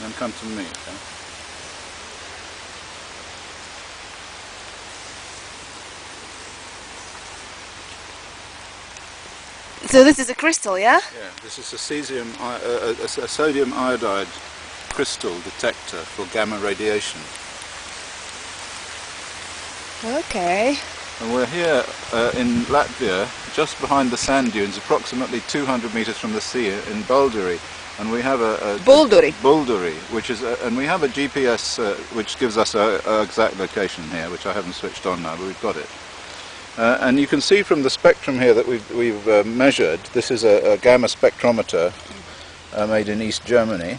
Then come to me. Okay? So this is a crystal, yeah? Yeah, this is a sodium iodide crystal detector for gamma radiation. Okay. And we're here in Latvia, just behind the sand dunes, approximately 200 meters from the sea in Baltic. And we have a Buldury, which is, and we have a GPS which gives us our exact location here, which I haven't switched on now, but we've got it. And you can see from the spectrum here that we've measured. This is a gamma spectrometer made in East Germany.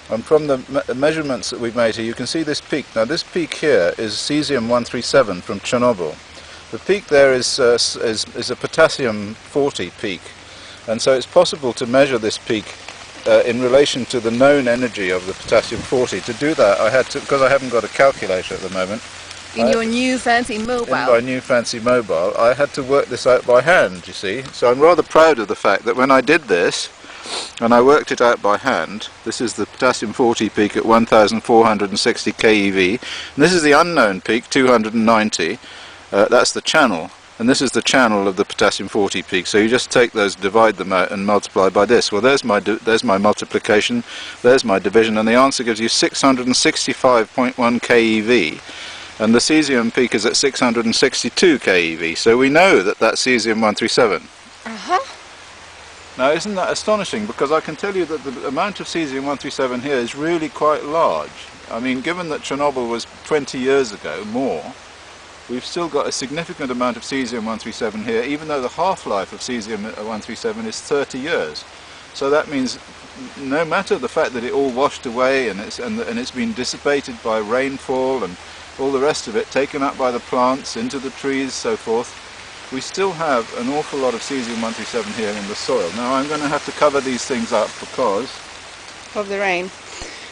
And from the measurements that we've made here, you can see this peak. Now this peak here is cesium-137 from Chernobyl. The peak there is a potassium-40 peak. And so it's possible to measure this peak in relation to the known energy of the potassium-40. To do that, I had to, because I haven't got a calculator at the moment. In your new fancy mobile. In my new fancy mobile, I had to work this out by hand, you see. So I'm rather proud of the fact that when I did this, and I worked it out by hand, this is the potassium-40 peak at 1460 keV, and this is the unknown peak, 290, that's the channel. And this is the channel of the potassium-40 peak. So you just take those, divide them out and multiply by this. Well, there's my multiplication, there's my division, and the answer gives you 665.1 keV. And the cesium peak is at 662 keV. So we know that that's cesium-137. Now isn't that astonishing? Because I can tell you that the amount of cesium-137 here is really quite large. I mean, given that Chernobyl was 20 years ago, more, we've still got a significant amount of cesium-137 here, even though the half-life of cesium-137 is 30 years. So that means no matter the fact that it all washed away and it's been dissipated by rainfall and all the rest of it, taken up by the plants, into the trees, so forth, we still have an awful lot of cesium-137 here in the soil. Now I'm going to have to cover these things up because of the rain.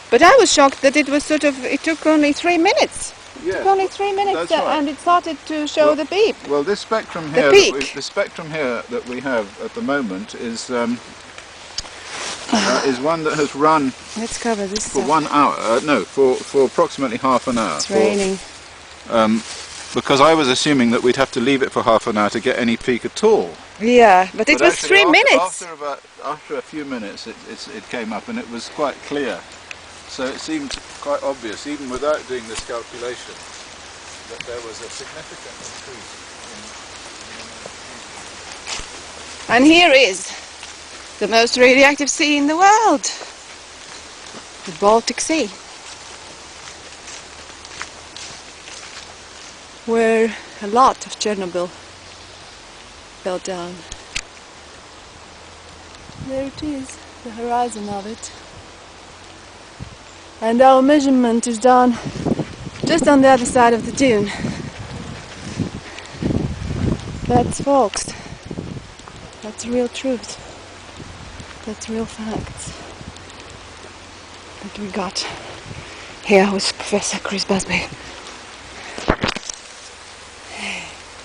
But I was shocked that it was it took only 3 minutes. Yes, it took only 3 minutes that's right. And it started to show the beep. Well, this spectrum here, the spectrum here that we have at the moment is one that has run Let's cover this for 1 hour, no, for approximately half an hour. It's raining. Because I was assuming that we'd have to leave it for half an hour to get any peak at all. Yeah, but it was actually, 3 minutes. After a few minutes it came up and it was quite clear. So it seemed quite obvious, even without doing this calculation, that there was a significant increase in And here is the most radioactive sea in the world, the Baltic Sea, where a lot of Chernobyl fell down. There it is, the horizon of it. And our measurement is done just on the other side of the dune. That's folks. That's real truth. That's real facts that we got here with Professor Busby.